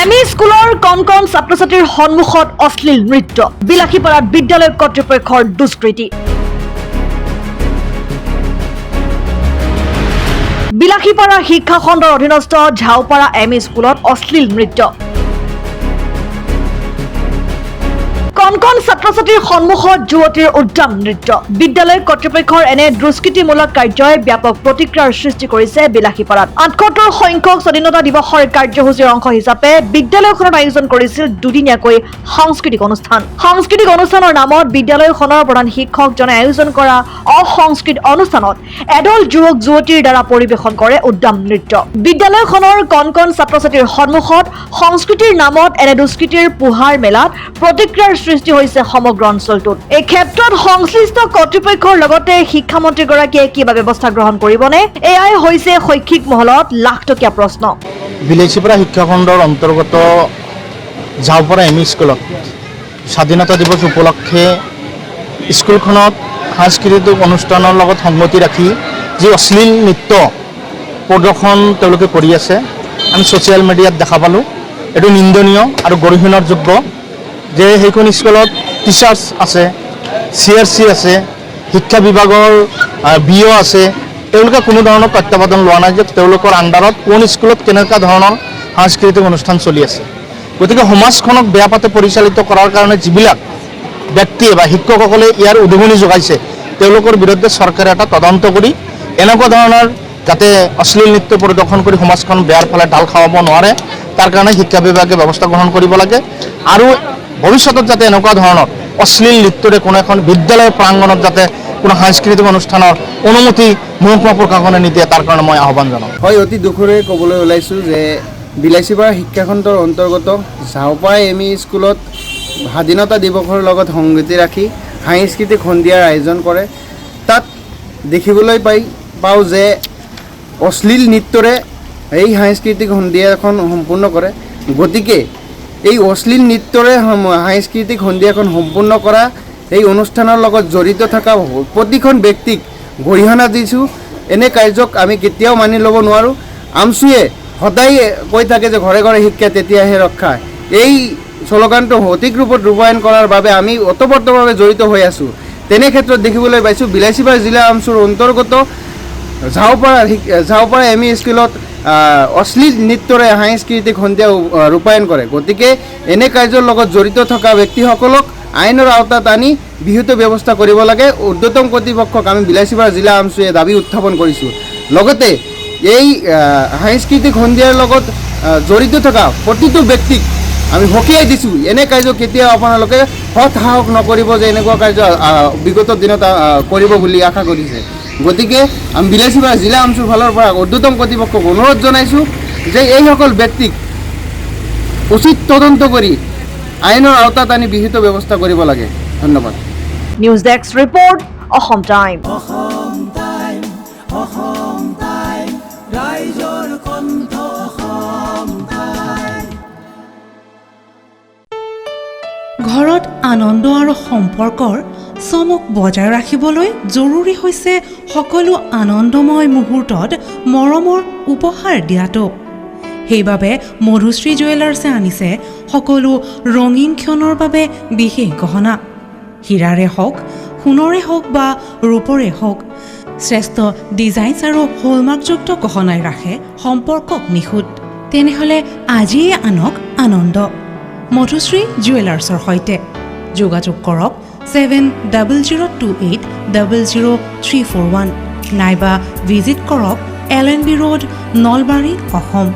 ME স্কুলৰ কণ ছাত্ৰ ছাত্ৰীৰ সন্মুখত অশ্লীল নৃত্য বিলাসীপাৰাত বিদ্যালয় কৰ্তৃপক্ষৰ দুষ্কৃতি বিলাসীপাৰা শিক্ষা খণ্ডৰ অধীনস্থ ঝাওপাৰা এমই স্কুলত অশ্লীল নৃত্য কণ ছাত্ৰ ছাত্ৰীৰ সন্মুখত যুৱতীৰ উদ্যম নৃত্য বিদ্যালয় কৰ্তৃপক্ষৰ এনে দুষ্কৃতিমূলক কাৰ্যই ব্যাপক প্ৰতিক্ৰিয়াৰ সৃষ্টি কৰিছে বিলাসীপাৰাত ৭৮ সংখ্যক স্বাধীনতা দিৱসৰ কাৰ্যসূচীৰ অংশ হিচাপে বিদ্যালয়খনত আয়োজন কৰিছিল দুদিনীয়াকৈ সাংস্কৃতিক অনুষ্ঠানৰ নামত বিদ্যালয়খনৰ প্ৰধান শিক্ষকজনে আয়োজন কৰা অসাংস্কৃতিক অনুষ্ঠানত এডল যুৱক যুৱতীৰ দ্বাৰা পৰিৱেশন কৰে উদ্যম নৃত্য বিদ্যালয়খনৰ কণ ছাত্ৰ ছাত্ৰীৰ সন্মুখত সংস্কৃতিৰ নামত এনে দুষ্কৃতিৰ পুহাৰ মেলাত প্ৰতিক্ৰিয়াৰ সৃষ্টি হৈছে সমগ্ৰ অঞ্চলটোত এই ক্ষেত্ৰত সংশ্লিষ্ট কৰ্তৃপক্ষৰ লগতে শিক্ষামন্ত্ৰীগৰাকীয়ে কিবা ব্যৱস্থা গ্ৰহণ কৰিবনে এয়াই হৈছে শৈক্ষিক মহলত লাখটকীয়া প্ৰশ্ন বিলাসীপাৰা শিক্ষা খণ্ডৰ অন্তৰ্গত ঝাওপাৰা এমই স্কুলত স্বাধীনতা দিৱস উপলক্ষে স্কুলখনত সাংস্কৃতিক অনুষ্ঠানৰ লগত সংগতি ৰাখি যি অশ্লীল নৃত্য প্ৰদৰ্শন তেওঁলোকে কৰি আছে আমি ছ'চিয়েল মিডিয়াত দেখা পালোঁ এইটো নিন্দনীয় আৰু গৰিহণাৰ যোগ্য যে সেইখন স্কুলত টিচাৰ্ছ আছে CRC আছে শিক্ষা বিভাগৰ BO আছে তেওঁলোকে কোনো ধৰণৰ তত্ত্বাৱধান লোৱা নাই যে তেওঁলোকৰ আণ্ডাৰত কোন স্কুলত কেনেকুৱা ধৰণৰ সাংস্কৃতিক অনুষ্ঠান চলি আছে গতিকে সমাজখনক বেয়া পাতে পৰিচালিত কৰাৰ কাৰণে যিবিলাক ব্যক্তিয়ে বা শিক্ষকসকলে ইয়াৰ উদগনি যোগাইছে তেওঁলোকৰ বিৰুদ্ধে চৰকাৰে এটা তদন্ত কৰি এনেকুৱা ধৰণৰ যাতে অশ্লীল নৃত্য প্ৰদৰ্শন কৰি সমাজখন বেয়াৰ ফালে ঢাল খাৱাব নোৱাৰে তাৰ কাৰণে শিক্ষা বিভাগে ব্যৱস্থা গ্ৰহণ কৰিব লাগে আৰু ভৱিষ্যতত যাতে এনেকুৱা ধৰণৰ অশ্লীল নৃত্যৰে কোনো এখন বিদ্যালয়ৰ প্ৰাংগণত যাতে কোনো সাংস্কৃতিক অনুষ্ঠানৰ অনুমতি মহকুমা প্ৰশাসনে নিদিয়ে তাৰ কাৰণে মই আহ্বান জনাওঁ হয় অতি দুখৰে ক'বলৈ ওলাইছোঁ যে বিলাসীপাৰা শিক্ষাখণ্ডৰ অন্তৰ্গত ঝাওপাৰা এমই স্কুলত স্বাধীনতা দিৱসৰ লগত সংগতি ৰাখি সাংস্কৃতিক সন্ধিয়াৰ আয়োজন কৰে তাত দেখিবলৈ পাওঁ যে অশ্লীল নৃত্যৰে এই সাংস্কৃতিক সন্ধিয়াখন সম্পূৰ্ণ কৰে গতিকে এই অশ্লীল নৃত্যৰে সাংস্কৃতিক সন্ধিয়াখন সম্পূৰ্ণ কৰা এই অনুষ্ঠানৰ লগত জড়িত থকা প্ৰতিখন ব্যক্তিক গৰিহণা দিছোঁ এনে কাৰ্যক আমি কেতিয়াও মানি ল'ব নোৱাৰোঁ আমচুৱে সদায় কৈ থাকে যে ঘৰে ঘৰে শিক্ষা তেতিয়াহে ৰক্ষা এই শ্লোগানটো সঠিক ৰূপত ৰূপায়ণ কৰাৰ বাবে আমি ওতপ্ৰোতভাৱে জড়িত হৈ আছোঁ তেনে ক্ষেত্ৰত দেখিবলৈ পাইছোঁ বিলাসীপাৰা জিলা আমচুৰ অন্তৰ্গত ঝাওপাৰা এমই স্কুলত অশ্লীল নৃত্যৰে সাংস্কৃতিক সন্ধিয়া ৰূপায়ণ কৰে গতিকে এনে কাৰ্যৰ লগত জড়িত থকা ব্যক্তিসকলক আইনৰ আওতাত আনি বিহিত ব্যৱস্থা কৰিব লাগে ঊৰ্ধ্বতম কৰ্তৃপক্ষক আমি বিলাসীপাৰা জিলা আমচুৱে দাবী উত্থাপন কৰিছোঁ লগতে এই সাংস্কৃতিক সন্ধিয়াৰ লগত জড়িত থকা প্ৰতিটো ব্যক্তিক আমি সকীয়াই দিছোঁ এনে কাৰ্য কেতিয়াও আপোনালোকে সাহস নকৰিব যে এনেকুৱা কাৰ্য বিগত দিনত কৰিব বুলি আশা কৰিছে গতিকে আমি বিলাসীপাৰা জিলা আমচুৰ ফালৰ পৰা ঊৰ্ধ্বতম কৰ্তৃপক্ষক অনুৰোধ জনাইছোঁ যে এইসকল ব্যক্তিক উচিত তদন্ত কৰি আইনৰ আওতাত আনি বিহিত ব্যৱস্থা কৰিব লাগে ধন্যবাদ news desk report Assam time ৰাইজৰ কণ্ঠ ঘৰত আনন্দ আৰু সম্পৰ্কৰ চমক বজাই ৰাখিবলৈ জৰুৰী হৈছে সকলো আনন্দময় মুহূৰ্তত মৰমৰ উপহাৰ দিয়াটো সেইবাবে মধুশ্ৰী জুৱেলাৰ্ছে আনিছে সকলো ৰঙীন ক্ষণৰ বাবে বিশেষ গহনা হীৰাৰে হওক সোণৰে হওক বা ৰূপৰে হওক শ্ৰেষ্ঠ ডিজাইনছ আৰু হলমাৰ্কযুক্ত গহনাই ৰাখে সম্পৰ্কক নিখুঁত তেনেহ'লে আজিয়ে আনক আনন্দ মধুশ্ৰী জুৱেলাৰ্ছৰ সৈতে যোগাযোগ কৰক 7002800341 নাইবা ভিজিট কৰক LNB ৰোড নলবাৰী অসম